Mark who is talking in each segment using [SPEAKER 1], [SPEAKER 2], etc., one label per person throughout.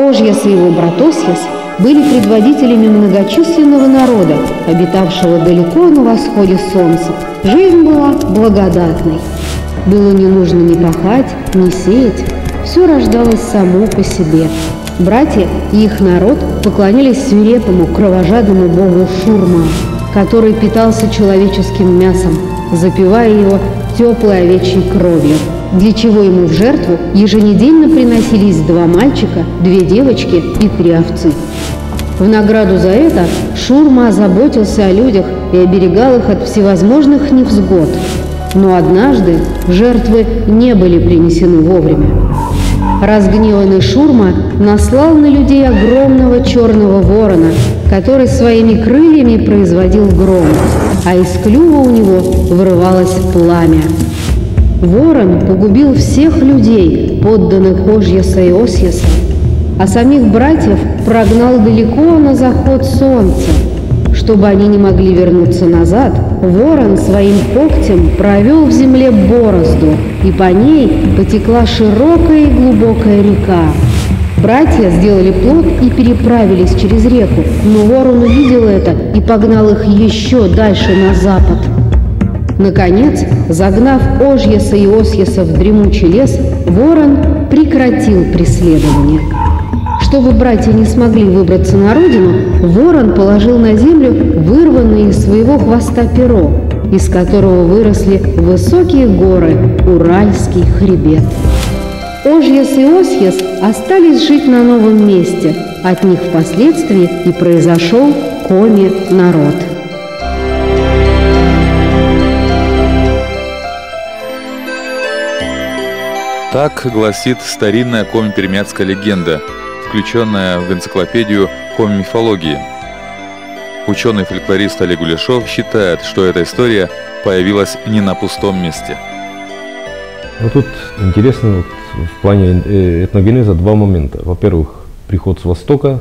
[SPEAKER 1] Ожьяс и его брат Осьяс были предводителями многочисленного народа, обитавшего далеко на восходе солнца. Жизнь была благодатной. Было не нужно ни пахать, ни сеять. Все рождалось само по себе. Братья и их народ поклонялись свирепому, кровожадному богу Шурма, который питался человеческим мясом, запивая его теплой овечьей кровью, для чего ему в жертву еженедельно приносились 2 мальчика, 2 девочки и 3 овцы. В награду за это Шурма озаботился о людях и оберегал их от всевозможных невзгод. Но однажды жертвы не были принесены вовремя. Разгневанный Шурма наслал на людей огромного черного ворона, который своими крыльями производил гром, а из клюва у него вырывалось пламя. Ворон погубил всех людей, подданных Ожьяса и Осьяса, а самих братьев прогнал далеко на заход солнца. Чтобы они не могли вернуться назад, ворон своим когтем провел в земле борозду, и по ней потекла широкая и глубокая река. Братья сделали плот и переправились через реку, но ворон увидел это и погнал их еще дальше на запад. Наконец, загнав Ожьяса и Осьяса в дремучий лес, ворон прекратил преследование. Чтобы братья не смогли выбраться на родину, ворон положил на землю вырванное из своего хвоста перо, из которого выросли высокие горы, Уральский хребет. Ожьяс и Осьяс остались жить на новом месте. От них впоследствии и произошел Коми-народ.
[SPEAKER 2] Так гласит старинная коми-пермяцкая легенда, включенная в энциклопедию коми-мифологии. Ученый-фольклорист Олег Гуляшов считает, что эта история появилась не на пустом месте.
[SPEAKER 3] Ну, тут интересно в плане этногенеза 2 момента. Во-первых, приход с востока.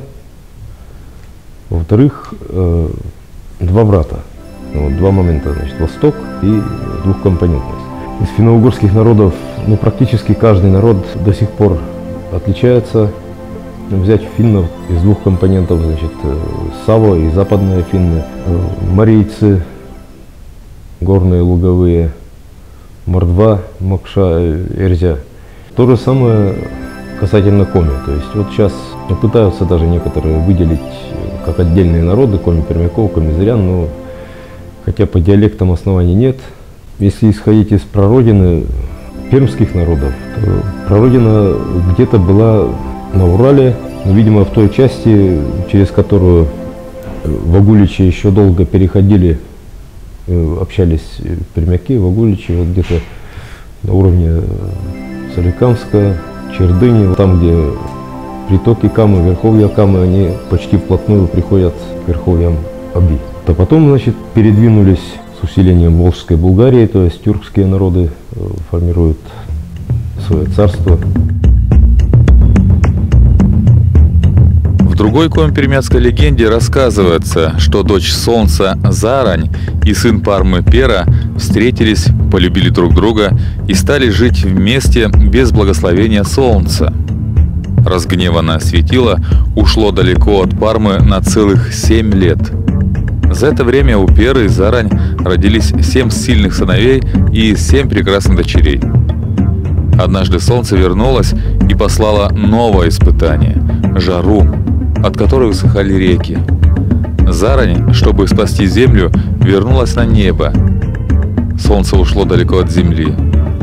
[SPEAKER 3] Во-вторых, 2 брата. 2 момента, значит, восток и двухкомпонентность. Из финно-угорских народов, практически каждый народ до сих пор отличается. Взять финнов из 2 компонентов, значит, Саво и западные финны, марийцы, горные, луговые, мордва, мокша, эрзя. То же самое касательно коми. То есть вот сейчас пытаются даже некоторые выделить как отдельные народы, коми-пермяков, коми-зырян, но хотя по диалектам оснований нет. Если исходить из прародины пермских народов, то прародина где-то была на Урале, но, видимо, в той части, через которую вагуличи еще долго переходили, общались пермяки, вагуличи, вот где-то на уровне Соликамска, Чердыни, там, где притоки Камы, верховья Камы, они почти вплотную приходят к верховьям Аби. А потом, значит, передвинулись с усилением Волжской Булгарии, то есть тюркские народы формируют свое царство.
[SPEAKER 2] В другой коми-пермяцкой легенде рассказывается, что дочь солнца Зарань и сын Пармы Пера встретились, полюбили друг друга и стали жить вместе без благословения солнца. Разгневанное светило ушло далеко от Пармы на целых 7 лет. За это время у Перы и Зарань родились 7 сильных сыновей и 7 прекрасных дочерей. Однажды солнце вернулось и послало новое испытание – жару, от которой высыхали реки. Зарань, чтобы спасти землю, вернулась на небо. Солнце ушло далеко от земли.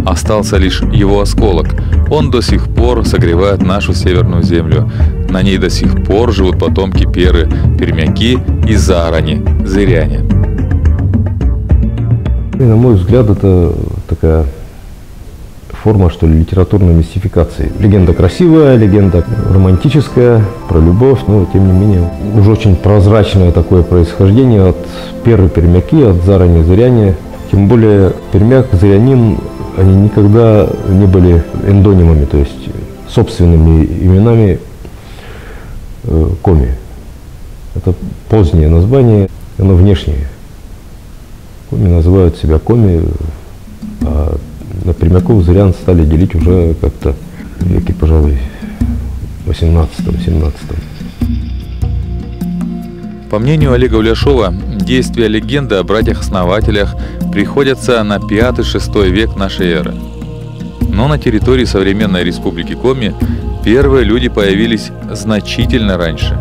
[SPEAKER 2] Остался лишь его осколок. Он до сих пор согревает нашу северную землю. На ней до сих пор живут потомки Перы, пермяки и Зарани, зыряне.
[SPEAKER 3] И, на мой взгляд, это такая форма, что ли, литературной мистификации. Легенда красивая, легенда романтическая, про любовь, но тем не менее уж очень прозрачное такое происхождение от Перы, пермяки, от Зарани, зыряне. Тем более пермяк, зырянин, они никогда не были эндонимами, то есть собственными именами коми. Это позднее название, оно внешнее. Коми называют себя коми, а на пермяков зырян стали делить уже как-то в веке, пожалуй, 18-17.
[SPEAKER 2] По мнению Олега Уляшова, действия легенды о братьях-основателях приходятся на 5-6 век нашей эры. Но на территории современной республики Коми первые люди появились значительно раньше.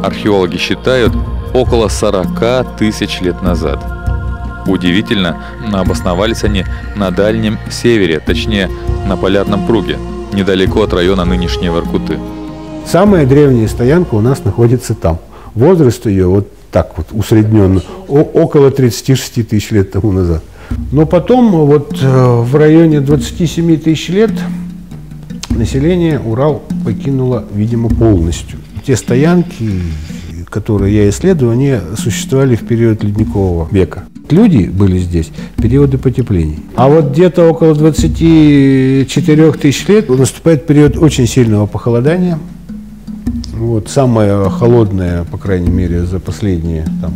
[SPEAKER 2] Археологи считают, около 40 тысяч лет назад. Удивительно, но обосновались они на Дальнем Севере, точнее на Полярном круге, недалеко от района нынешней Воркуты.
[SPEAKER 4] Самая древняя стоянка у нас находится там. Возраст ее вот так вот усредненно, около 36 тысяч лет тому назад. Но потом вот в районе 27 тысяч лет население Урал покинуло, видимо, полностью. Те стоянки, которые я исследую, они существовали в период ледникового века. Люди были здесь в периоды потепления. А вот где-то около 24 тысяч лет наступает период очень сильного похолодания. Вот, самое холодное, по крайней мере, за последние, там,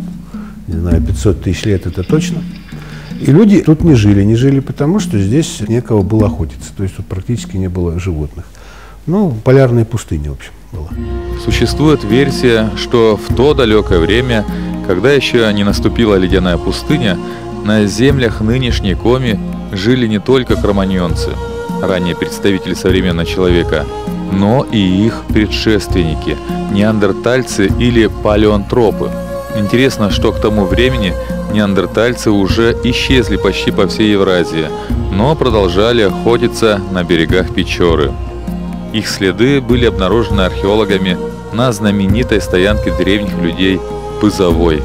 [SPEAKER 4] не знаю, 500 тысяч лет, это точно. И люди тут не жили потому, что здесь некого было охотиться, то есть тут практически не было животных. Ну, полярная пустыня, в общем, была.
[SPEAKER 2] Существует версия, что в то далекое время, когда еще не наступила ледяная пустыня, на землях нынешней Коми жили не только кроманьонцы, ранее представители современного человека, но и их предшественники, неандертальцы или палеонтропы. Интересно, что к тому времени неандертальцы уже исчезли почти по всей Евразии, но продолжали охотиться на берегах Печоры. Их следы были обнаружены археологами на знаменитой стоянке древних людей Пызовой.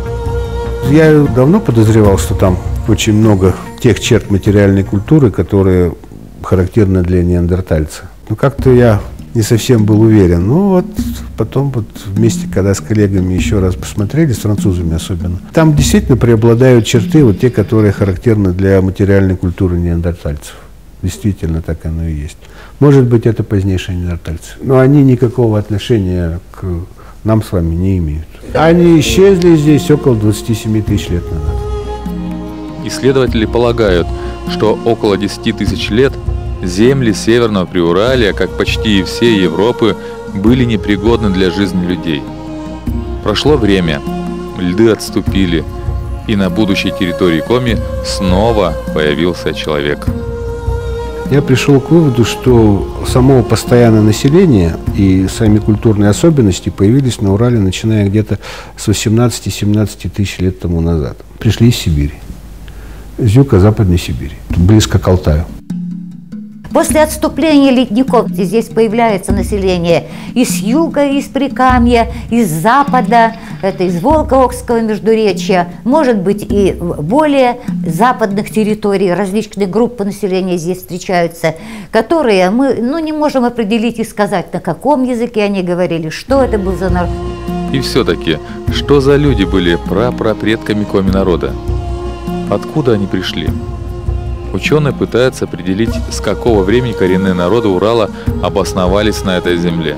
[SPEAKER 4] Я давно подозревал, что там очень много тех черт материальной культуры, которые характерны для неандертальца. Но как-то я не совсем был уверен. Ну вот потом вот вместе, когда с коллегами еще раз посмотрели, с французами особенно, там действительно преобладают черты, вот те, которые характерны для материальной культуры неандертальцев. Действительно так оно и есть. Может быть, это позднейшие неандертальцы. Но они никакого отношения к нам с вами не имеют. Они исчезли здесь около 27 тысяч лет назад.
[SPEAKER 2] Исследователи полагают, что около 10 тысяч лет земли Северного Приуралия, как почти и всей Европы, были непригодны для жизни людей. Прошло время, льды отступили, и на будущей территории Коми снова появился человек.
[SPEAKER 4] Я пришел к выводу, что само постоянное население и сами культурные особенности появились на Урале, начиная где-то с 18-17 тысяч лет тому назад. Пришли из Сибири, с юго-западной Сибири, близко к Алтаю.
[SPEAKER 5] После отступления ледников здесь появляется население из юга, из Прикамья, из запада, это из Волго-Окского междуречья, может быть и более западных территорий, различные группы населения здесь встречаются, которые мы не можем определить и сказать, на каком языке они говорили, что это был за народ.
[SPEAKER 2] И все-таки, что за люди были прапрапредками Коми народа? Откуда они пришли? Ученые пытаются определить, с какого времени коренные народы Урала обосновались на этой земле.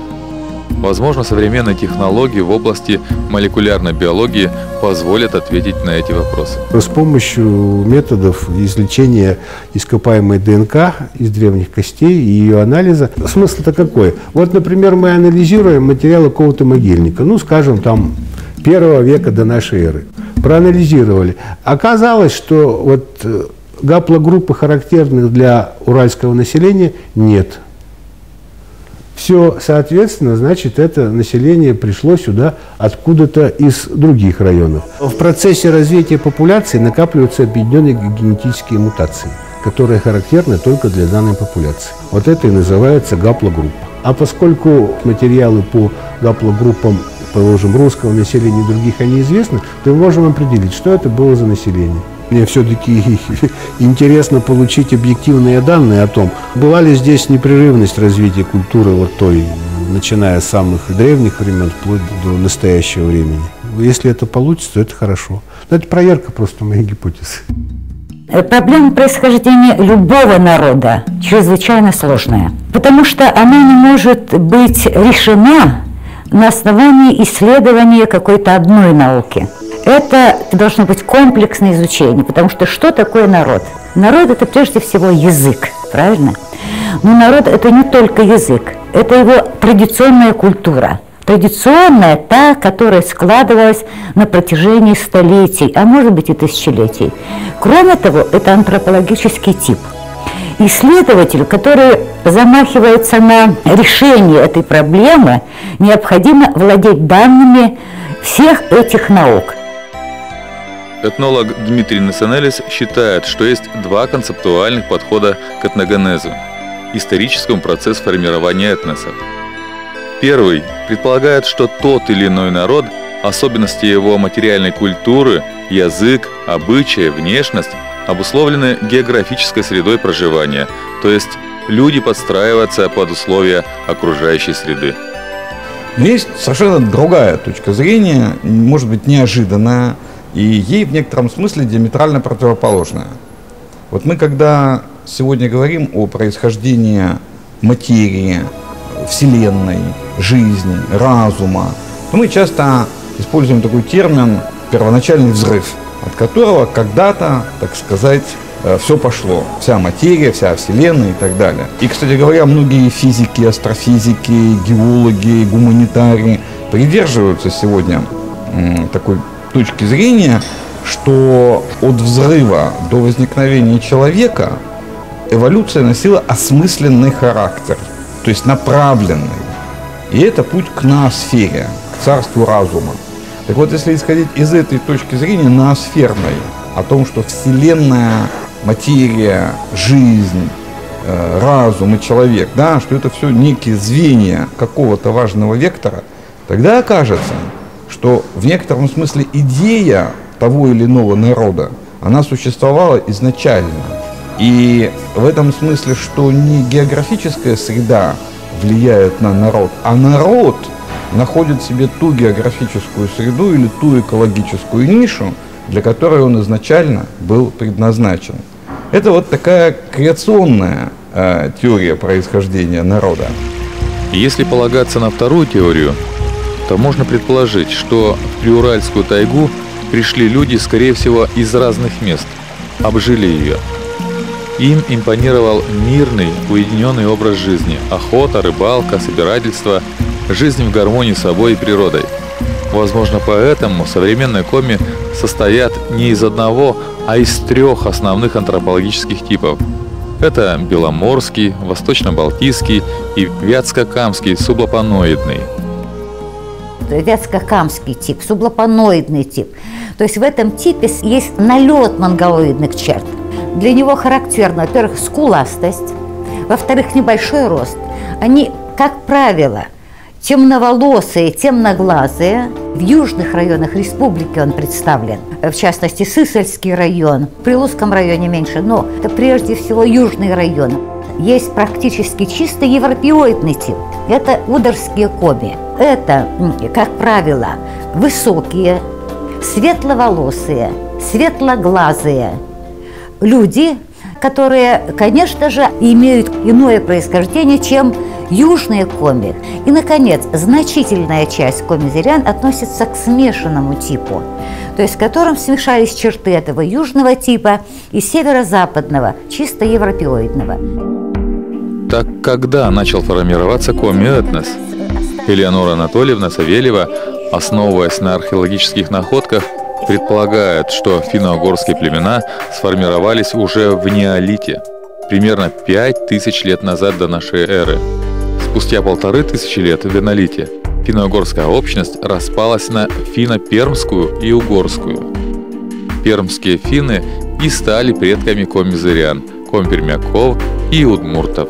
[SPEAKER 2] Возможно, современные технологии в области молекулярной биологии позволят ответить на эти вопросы.
[SPEAKER 4] С помощью методов извлечения ископаемой ДНК из древних костей и ее анализа. Смысл-то какой? Вот, например, мы анализируем материалы какого-то могильника, ну, скажем, там, 1 века до нашей эры. Проанализировали. Оказалось, что вот гаплогруппы, характерных для уральского населения, нет. Все, соответственно, значит, это население пришло сюда откуда-то из других районов. В процессе развития популяции накапливаются объединенные генетические мутации, которые характерны только для данной популяции. Вот это и называется гаплогруппа. А поскольку материалы по гаплогруппам, положим, русского населения и других, они известны, то мы можем определить, что это было за население. Мне все-таки интересно получить объективные данные о том, была ли здесь непрерывность развития культуры вот той, начиная с самых древних времен вплоть до настоящего времени. Если это получится, то это хорошо. Но это проверка просто моей гипотезы.
[SPEAKER 5] Проблема происхождения любого народа чрезвычайно сложная, потому что она не может быть решена на основании исследования какой-то одной науки. Это должно быть комплексное изучение, потому что что такое народ? Народ – это прежде всего язык, правильно? Но народ – это не только язык, это его традиционная культура. Традиционная, та, которая складывалась на протяжении столетий, а может быть и тысячелетий. Кроме того, это антропологический тип. Исследователю, который замахивается на решение этой проблемы, необходимо владеть данными всех этих наук.
[SPEAKER 2] Этнолог Дмитрий Насанелис считает, что есть два концептуальных подхода к этногенезу – историческому процессу формирования этносов. Первый предполагает, что тот или иной народ, особенности его материальной культуры, язык, обычаи, внешность обусловлены географической средой проживания, то есть люди подстраиваются под условия окружающей среды.
[SPEAKER 6] Есть совершенно другая точка зрения, может быть неожиданная, и ей в некотором смысле диаметрально противоположная. Вот мы когда сегодня говорим о происхождении материи, Вселенной, жизни, разума, то мы часто используем такой термин «первоначальный взрыв», от которого когда-то, так сказать, все пошло. Вся материя, вся Вселенная и так далее. И, кстати говоря, многие физики, астрофизики, геологи, гуманитарии придерживаются сегодня такой точки зрения, что от взрыва до возникновения человека эволюция носила осмысленный характер, то есть направленный. И это путь к ноосфере, к царству разума. Так вот, если исходить из этой точки зрения ноосферной, о том, что Вселенная, материя, жизнь, разум и человек, да, что это все некие звенья какого-то важного вектора, тогда окажется, что в некотором смысле идея того или иного народа, она существовала изначально. И в этом смысле, что не географическая среда влияет на народ, а народ находит в себе ту географическую среду или ту экологическую нишу, для которой он изначально был предназначен. Это вот такая креационная теория происхождения народа.
[SPEAKER 2] Если полагаться на вторую теорию, то можно предположить, что в Приуральскую тайгу пришли люди, скорее всего, из разных мест, обжили ее. Им импонировал мирный, уединенный образ жизни – охота, рыбалка, собирательство, жизнь в гармонии с собой и природой. Возможно, поэтому современные коми состоят не из одного, а из трех основных антропологических типов. Это беломорский, восточно-балтийский и вятско-камский сублапаноидный.
[SPEAKER 5] Вятско-камский тип, сублапаноидный тип. То есть в этом типе есть налет монголоидных черт. Для него характерна, во-первых, скуластость, во-вторых, небольшой рост. Они, как правило, темноволосые, темноглазые. В южных районах республики он представлен, в частности, Сысольский район, в Прилузском районе меньше, но это прежде всего южный район. Есть практически чисто европеоидный тип. Это удорские коми. Это, как правило, высокие, светловолосые, светлоглазые люди, которые, конечно же, имеют иное происхождение, чем южные коми. И, наконец, значительная часть коми-зырян относится к смешанному типу, то есть в котором смешались черты этого южного типа и северо-западного, чисто европеоидного.
[SPEAKER 2] Так когда начал формироваться коми-этнос? Элеонора Анатольевна Савельева, основываясь на археологических находках, предполагает, что финно-угорские племена сформировались уже в неолите, примерно 5000 лет назад до нашей эры. Спустя 1500 лет в энолите финно-угорская общность распалась на финно-пермскую и угорскую. Пермские финны и стали предками коми-зырян, коми-пермяков и удмуртов.